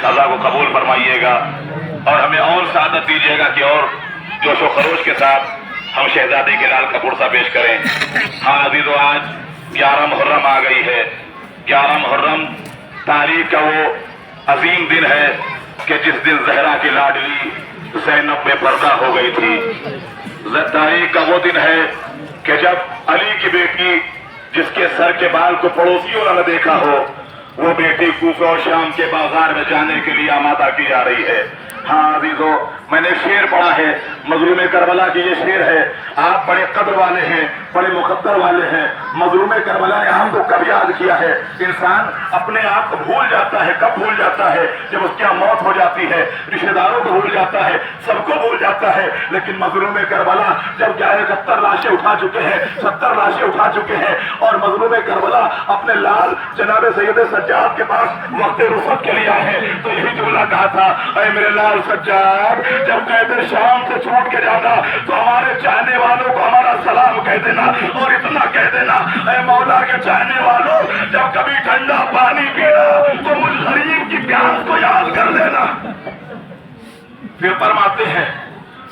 सजा को कबूल फरमाइएगा और हमें और सआदत दीजिएगा कि और जोश व खरोश के साथ हम शहजादी के लाल का पुरसा पेश करें। हाँ अजीजों, आज 11 मुहर्रम आ गई है। 11 मुहर्रम तारीख का वो अजीम दिन है कि जिस दिन जहरा की लाडली ज़ैनब में पर्दा हो गई थी। तारीख का वो दिन है कि जब अली की बेटी, जिसके सर के बाल को पड़ोसियों ने देखा हो, वो बेटी कूफे और शाम के बाजार में जाने के लिए आमादा की जा रही है। हाँ अजीजों, मैंने शेर पढ़ा है, मजलूम करबला की ये शेर है। आप बड़े कद्र वाले हैं, बड़े मुकद्दर वाले हैं। मजलूम करबला ने हमको कब याद किया है? इंसान अपने आप को भूल जाता है। कब भूल जाता है? जब उसकी यहाँ मौत हो जाती है। रिश्तेदारों को भूल जाता है, सबको भूल जाता है। लेकिन मजलूम करबला जब 71 लाशें उठा चुके हैं, 70 लाशें उठा चुके हैं और मजलूम करबला अपने लाल जनाब सैयद सज्जाद के पास वक्त रुखसत के लिए आए हैं, तो यही जुमला कहा था, ऐ मेरे लाल सज्जाद, जब कहते शाम से छूट के जाना तो हमारे चाहने वालों को हमारा सलाम कह देना और इतना कह देना, ऐ मौला के चाहने वालों, जब कभी ठंडा पानी पीना तो मुझ गरीब की प्यास को याद कर लेना। फिर फरमाते हैं,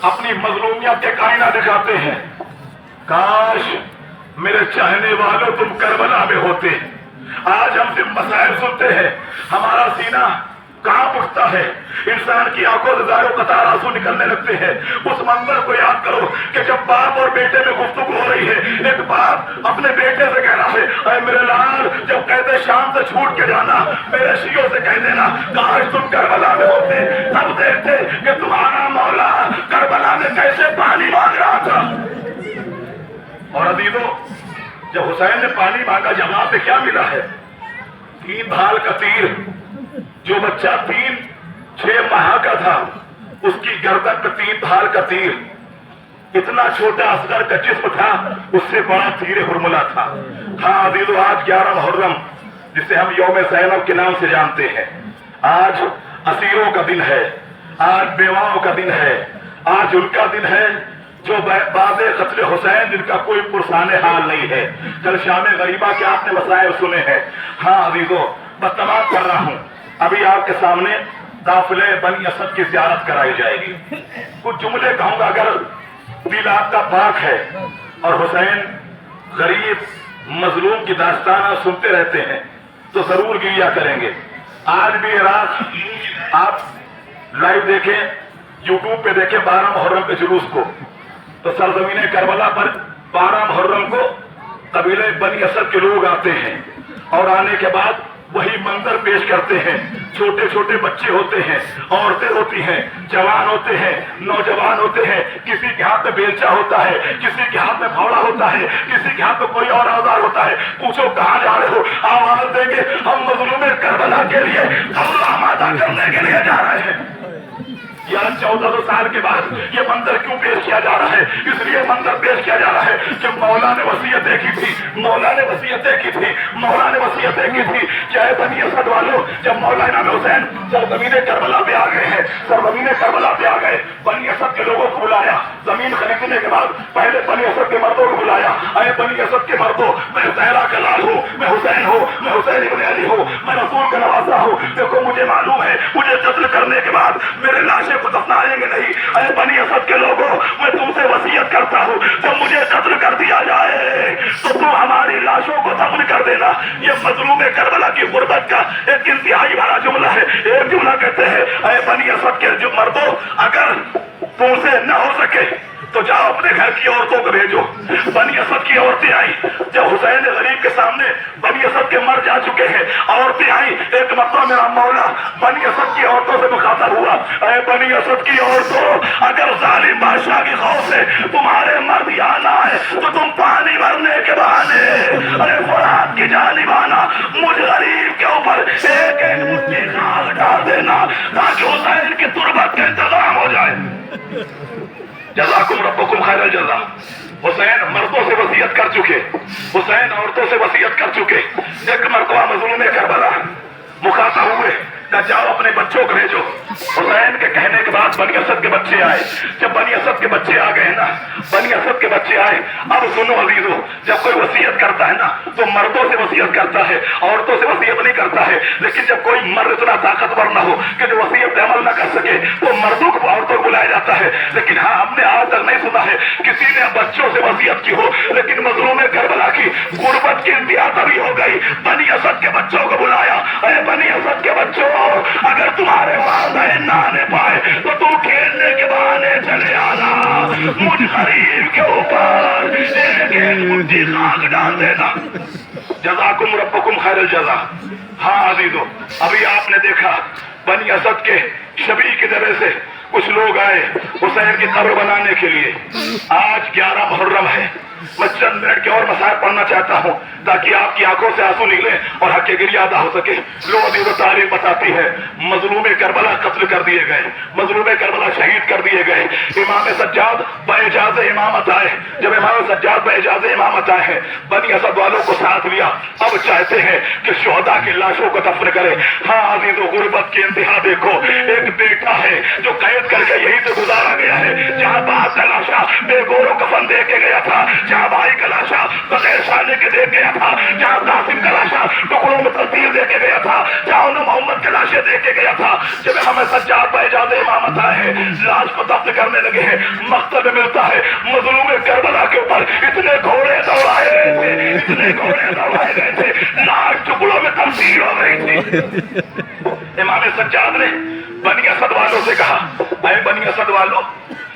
अपनी मजलूमियत के कायना दिखाते हैं, काश मेरे चाहने वालों तुम करबला में होते। आज हम सिर्फ मसाइल सुनते हैं, हमारा सीना कांप उठता है, इंसान की आंखों से ज़ाहिर कतार आंसू निकलने लगते हैं। उस मंजर को याद करो कि जब बाप और बेटे में गुफ्तगू हो रही है, एक बाप अपने बेटे से कह रहा है, ऐ मेरे लाल, जब कहते शाम से छूट के जाना, मेरे शियों से कह देना, काश तुम करबला में होते, तब देखते कि तुम्हारा मौला करबला में कैसे पानी मांग रहा था। और अजीजों, जब हुसैन ने पानी मांगा, जवाब पे क्या मिला है? 3 भाल का तीर। जो बच्चा 3-6 माह का था, उसकी गर्दन पे 3 भाल का तीर। इतना छोटा असगर का जिस्म था, उससे बड़ा तीर हुरमुला था। हाँ अजीजों, आज 11 मुहर्रम, जिसे हम यौम ज़ैनब के नाम से जानते हैं, आज असीरों का दिन है, आज बेवाओं का दिन है, आज उनका दिन है जो बादे कत्ल हुसैन, जिनका कोई पुरसाने हाल नहीं है। कल शाम गरीबा के आपने मसाइल सुने हैं। हाँ अजीजों, मैं तमाम कर रहा हूँ, अभी आपके सामने काफिले बनी असद की ज़ियारत कराई जाएगी। कुछ जुमले कहूंगा, अगर दिल आपका पाक है और हुसैन गरीब मजलूम की दास्ताना सुनते रहते हैं तो जरूर गिरिया करेंगे। आज भी रात आप लाइव देखें, यूट्यूब पे देखें 12 मुहर्रम के जुलूस को, तो सरजमीन करबला पर 12 मुहर्रम को कबीले बनी असद के लोग आते हैं और आने के बाद वही मंजर पेश करते हैं। छोटे छोटे बच्चे होते हैं, औरतें होती हैं, जवान होते हैं, नौजवान होते हैं, किसी के हाथ में बेलचा होता है, किसी के हाथ में फावड़ा होता है, किसी के हाथ में कोई और औजार होता है। पूछो कहाँ जा रहे हो? आवाज देंगे, हम मजलूम करबला के लिए आमादा करने के लिए जा रहे हैं। यार 1400 साल के बाद ये मंजर क्यों पेश किया जा रहा है? इसलिए मंजर पेश किया जा रहा है कि मौला ने वसीयत देखी थी, मौला ने वसीयत देखी थी, मौला ने वसीयत देखी थी। चाहे बनी असद वालों, जब मौला इमाम हुसैन सरजमीन करबला पे आ गए हैं, सरजमीन करबला पे आ गए, बनी असद के लोगों को बुलाया। जमीन खरीदने के बाद पहले बनी असद के मर्दों को बुलाया, अरे बनी असद के मर्दों, मैं ज़हरा का लाल हूँ, मैं हुसैन हूँ, मैं हुसैन इब्न अली हूँ, मैं रसूल का नवासा हूँ। देखो मुझे मालूम है, मुझे कत्ल करने के बाद मेरे लाशें को दफनाएंगे नहीं। अरे बनी असद के लोगों, मैं तुमसे वसीयत करता हूँ, जब मुझे कत्ल कर दिया जाए तो तुम हमारी लाशों को दफन कर देना। ये मजलूम करबला की गुर्बत का एक इंतहाई बड़ा जुमला है। एक जुमला कहते हैं, अरे बनी असद के जो मर्दों, अगर तुमसे न हो सके तो जाओ अपने घर की औरतों को भेजो। बनी असद की औरतें आई, जब हुसैन गरीब के सामने बनी असद के मर जा चुके हैं, औरतें आई। एक मरतबा मेरा मौला बनी असद की औरतों से मुखातब हुआ, अरे बनी असद की औरतों, अगर जालिम बादशाह की खौफ से तुम्हारे मर्द यहाँ ना आए तो तुम पानी भरने के बहाने अरे फुरात की जानिब आना, मुझ गरीब के ऊपर एक एक मुट्ठी खाक डाल देना ताकि हुसैन की तुरबत का इंतजाम हो जाए। जज़ाकुम रब्बुकुम खैरल जज़ा। हुसैन मर्दों से वसीयत कर चुके, हुसैन औरतों से वसीयत कर चुके। एक मरतबा मजलूम करबला मुखातब हुए, जाओ अपने बच्चों को भेजो। हुसैन के कहने के बाद बनी असद के बच्चे आए। जब बनी असद के बच्चे आ गए ना, बनी असद के बच्चे आए, अब सुनो अजीजों, जब कोई वसीयत करता है ना तो मर्दों से वसीयत करता है, औरतों से वसीयत नहीं करता है। लेकिन जब कोई मर्द इतना ताकतवर ना हो कि जो वसीयत पे अमल ना कर सके तो मर्दों को औरतों को बुलाया जाता है। लेकिन हाँ, हमने आज तक नहीं सुना है किसी ने बच्चों से वसीयत की हो। लेकिन मजलूम करबला की गुर्बत की इंतहा तभी हो गई, बनी असद के बच्चों को बुलाया। अरे बनी असद के बच्चों, अगर तुम्हारे वालिदैन ना आने पाए तो तुम खेलने के बहाने चले आना, मुझ गरीब के ऊपर एक मुट्ठी खाक डाल देना। जज़ाकुम रब्बुकुम खैरल जज़ा। हाँ अजीजों, अभी आपने देखा बनी असद के शबी की तरह से कुछ लोग आए हुसैन की कब्र बनाने के लिए। आज 11 मुहर्रम है। मैं चंद मिनट के और मसाइल पढ़ना चाहता हूँ ताकि आपकी आंखों से आंसू निकले और हक की गिरिया अदा हो सके। लो अभी तो तारीख बताती है, मजलूम करबला कत्ल कर दिए गए, मजलूम करबला शहीद कर दिए गए। इमाम सज्जाद बएजाज़ इमामत आए। जब इमाम सज्जाद बएजाज़ इमामत आए हैं, बनी असद वालों को साथ लिया। अब चाहते हैं कि शोहदा की लाशों को दफन करें। हाँ अजीजों, गुर्बत की इंतहा देखो। एक बेटा है जो कैद करके यहीं से गुजारा गया है, जहाँ बाप का लाशा बेगोरो कफन दे के गया था, जहाँ भाई का लाशा बगैर शादी के दे गया था, जहाँ कासिम का लाशा टुकड़ों में तब्दील दे के गया था, जहाँ उन्हें मोहम्मद के लाशें दे के गया था। जब हमें सज्जाद बएजाज़ इमामत आए हैं, लाश को दफन करने लगे हैं, मकसद में मिलता है मजलूम करबला के ऊपर इतने घोड़े दौड़ाए गए थे, इतने घोड़े दौड़ाए गए थे, लाश टुकड़ों में तब्दील हो गई थी। इमाम सज्जाद ने बनी असद वालों से कहा, अरे बनी असद वालों,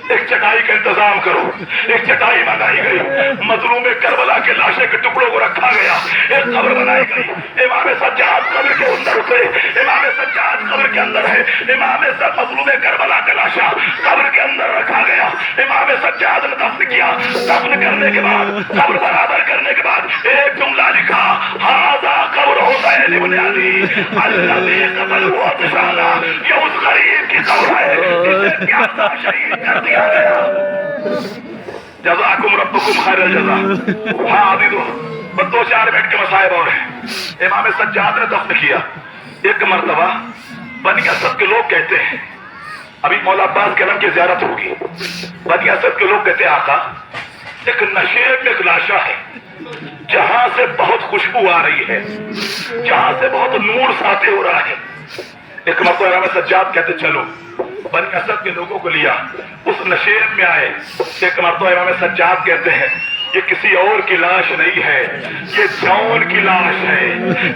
एक चटाई का इंतजाम करो। एक चटाई मंगाई गई, मजलूम करबला के लाशे के टुकड़ों को रखा गया, एक कब्र बनाई गई। इमाम सज्जाद कब्र के अंदर उतरे, इमाम सज्जाद कब्र के अंदर है, मजलूम करबला का लाशा कब्र के अंदर रखा गया। इमाम सज्जाद ने दफन किया। दफन करने के बाद, कब्र बराबर करने के बाद एक जुमला लिखा, हाज़ा कब्र हुसैन इब्न अली अल्लज़ी क़तलहु अतशाना। ये उस गरीब की कब्र है जिसे प्यासा शहीद कर दिया गया। जज़ाकुम रब्बुकुम खैरल जज़ा। हाँ अजीजों, बस 2-4 मिनट के मसाइब और हैं। इमाम सज्जाद ने दफन किया। एक मर्तबा बनी असद के लोग कहते हैं, अभी मौला अब्बास करम की ज़ियारत होगी, बनी असद के लोग कहते हैं, आका एक नशे में एक लाशा है जहां से बहुत खुशबू आ रही है, जहां से बहुत नूर साते हो रहा है। एक मरतबा इमाम सज्जाद कहते चलो, बनी असद के लोगों को लिया, उस नशेब में आए। एक मरतबा इमाम सज्जाद कहते हैं, ये किसी और की लाश नहीं है, ये जॉन की लाश है।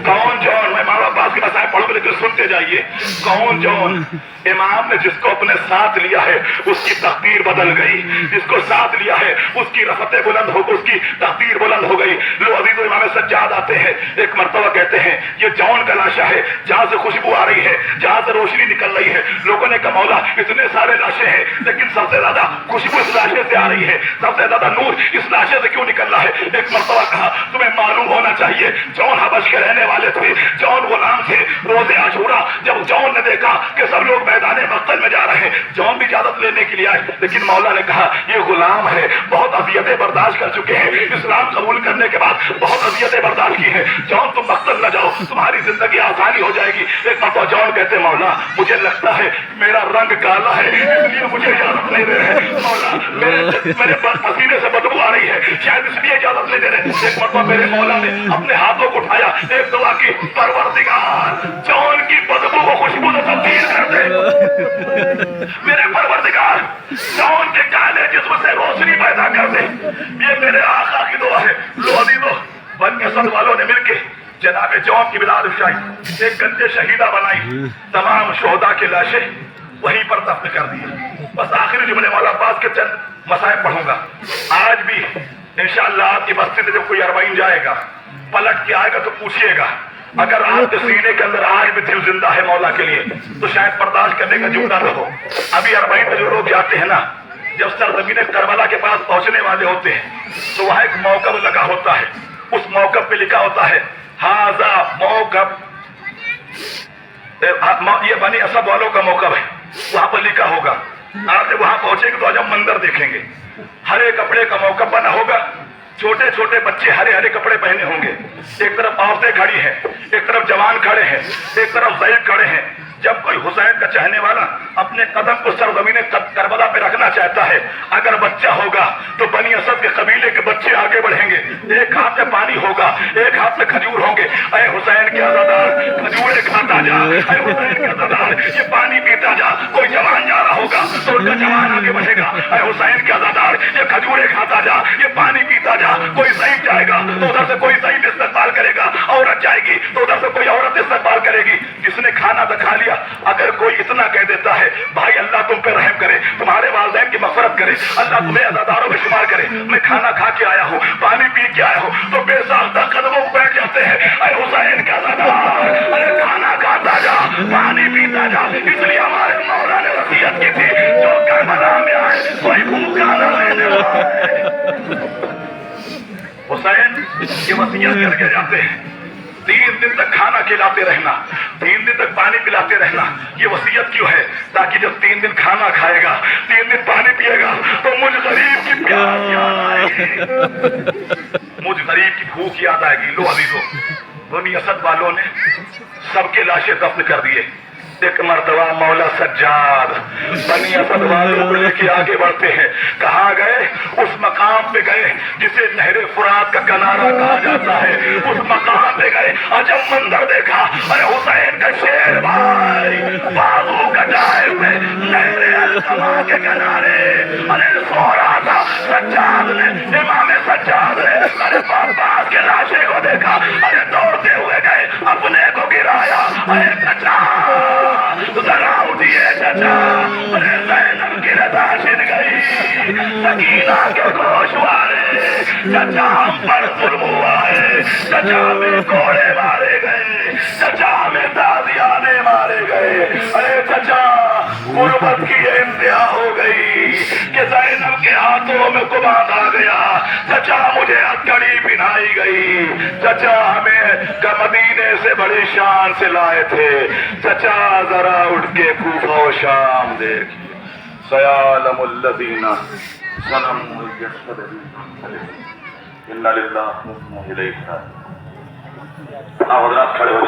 कौन जॉन? मैं माँ बाप की मसाइल पढ़ूंगा लेकिन सुनते जाइए। कौन जॉन? इमाम ने जिसको अपने साथ लिया है उसकी तकदीर बदल गई, जिसको साथ लिया है उसकी रफ़तें बुलंद हो गई, उसकी तकदीर बुलंद हो गई। लो अजीजों, इमाम सज्जाद आते हैं, एक मरतबा कहते हैं ये जॉन का लाशा है जहां से खुशबू आ रही है, जहां से रोशनी निकल रही है। लोगों ने कहा मौला इतने सारे लाशें हैं लेकिन सबसे ज्यादा खुशबू इस लाशे से आ रही है, सबसे ज्यादा नूर इस लाशे से क्यों निकल रहा है? एक मरतबा कहा तुम्हें मालूम होना चाहिए, जॉन हबश के रहने वाले थे, जॉन गुलाम थे। रोज़े आशूरा जब जॉन ने देखा कि सब लोग मैदान मक्तल में जा रहे हैं, जॉन भी इजाजत लेने के लिए आए, लेकिन मौला ने कहा ये गुलाम है, बहुत अजियतें बर्दाश्त कर चुके हैं, इस्लाम कबूल करने के बाद बहुत अजियतें बर्दाश्त की है, जॉन तुम मक्तल न जाओ, तुम्हारी जिंदगी आसानी हो जाएगी। एक मरतबा जॉन कहते मौला मुझे लगता है मेरा रंग काला है इसलिए मुझे इजाजत नहीं दे रहे, मौला मेरे पसीने से बदबू आ रही है शायद इसलिए इजाजत नहीं दे रहे। एक मरतबा मेरे मौला ने अपने हाथों को उठाया, एक दुआ की, परवरदिगार जॉन की बदबू को खुशबू से तब्दील कर दे, मेरे परवरदिगार जॉन के काले जिस्म से रोशनी पैदा कर दे, ये मेरे आका की दुआ है। लो अजीजों, बनी असद वालों ने मिलके जनाब जॉन की बिलाद उठाई, एक गंजे शहीदा बनाई, तमाम शोहदा की लाशें वहीं पर दफन कर दी। बस आखिरी जुमले मौला अब्बास के चंद मसाइब पढ़ूंगा। आज भी इंशाअल्लाह आपकी बस्ती में जब कोई अरबाइन जाएगा, पलट के आएगा तो पूछिएगा, अगर आपके सीने के अंदर आज भी दिल जिंदा है मौला के लिए तो शायद बर्दाश्त करने का जुमला न हो। अभी अरबाइन में जो लोग जाते हैं ना, जब सरजमीन करबला के पास पहुंचने वाले होते हैं तो वहां एक मौकब लगा होता है, उस मौकब पे लिखा होता है हाजा मौकब, ये बनी असद वालों का मौकब है, वहां पर लिखा होगा। आप जब वहां पहुंचेंगे तो अजब मंजर देखेंगे, हरे कपड़े का मौकब बना होगा, छोटे छोटे बच्चे हरे हरे कपड़े पहने होंगे, एक तरफ औरतें खड़ी हैं, एक तरफ जवान खड़े हैं, एक तरफ ज़ईफ़ खड़े हैं। जब कोई حسین کا چاہنے والا اپنے قدم کو سرزمین کربلا پہ رکھنا چاہتا ہے. اگر بچہ ہوگا تو بنی اسد کے قبیلے کے بچے آگے بڑھیں گے. ایک ہاتھ میں پانی ہوگا, ایک ہاتھ میں کھجور ہوں گے. اے حسین کے عزادار, کھجورے کھاتا جا. اے حسین کے عزادار, یہ پانی پیتا جا. کوئی جوان جا رہا ہوگا تو ان کا جوان آگے بڑھے گا. اے حسین کے عزادار, یہ کھجورے کھاتا جا, یہ پانی پیتا جا. کوئی ضعیف جائے گا تو ادھر سے کوئی ضعیف استقبال کرے گا. عورت جائے گی تو ادھر سے کوئی عورت استقبال کرے گی. جس نے کھانا تو کھا لیا, اگر کوئی اتنا کہہ دیتا ہے بھائی اللہ تم پہ رحم کرے, تمہارے والدین کی مغفرت کرے, اللہ تمہیں عزاداروں میں شمار کرے, میں کھانا کھا کے آیا ہوں, پانی پی کے آیا ہوں, تو بے ساختہ قدموں کو بیٹھ جاتے ہیں. اے حسین کا عزادار, ارے کھانا کھاتا جا, پانی پیتا جا. اس لیے ہمارے مولا نے وصیت کی تھی, جو کربلا میں آئے کوئی بھوکا نہ رہنے پائے. حسین یہ وصیت کر کے جاتے ہیں, 3 دن تک کھانا کھلاتے رہنا, 3 دن تک پانی پلاتے رہنا. یہ وصیت کیوں ہے؟ تاکہ جب 3 دن کھانا کھائے گا, 3 دن پانی پیے گا, تو مجھ غریب کی پیاس یاد آئے گی, مجھ غریب کی بھوک یاد آئے گی. لو عزیزو, بنی اسد والوں نے سب کے لاشیں دفن کر دیے. ایک مرتبہ مولا سجاد بنی اسد والوں کو لے کے آگے بڑھتے ہیں. کہاں گئے؟ اس مقام پہ گئے جسے نہر فرات کا کنارہ کہا جاتا ہے. اس مقام پہ گئے, عجب منظر دیکھا. ارے حسین کا شیر بھائی بازو کٹائے ہوئے نہر القما کے کنارے, ارے سو رہا تھا. سجاد نے, امام سجاد نے ارے عباس کے لاشے کو دیکھا. ارے دوڑتے ہوئے گئے, اپنے کو گرایا. ارے چچا ذرا اٹھیے چچا, ارے زینب کی رضا چھن گئی, سکینہ کے گوشوارے, چچا ہم پر ظلم ہوا ہے, چچا میں کوڑے مارے گئے, چچا میں تازیانے مارے گئے. ارے چچا غربت کی یہ انتہا ہو گئی کہ زینب کے ہاتھوں میں قباد آ گیا. چچا مجھے ہتھکڑی پہنائی گئی. چچا ہمیں مدینے سے بڑی شان سے لائے تھے. چچا ذرا اٹھ کے کوفہ و شام دیکھیے. سیعلم الذین ظلموا ان للہ و انا الیہ راجعون. آپ حضرات کھڑے ہو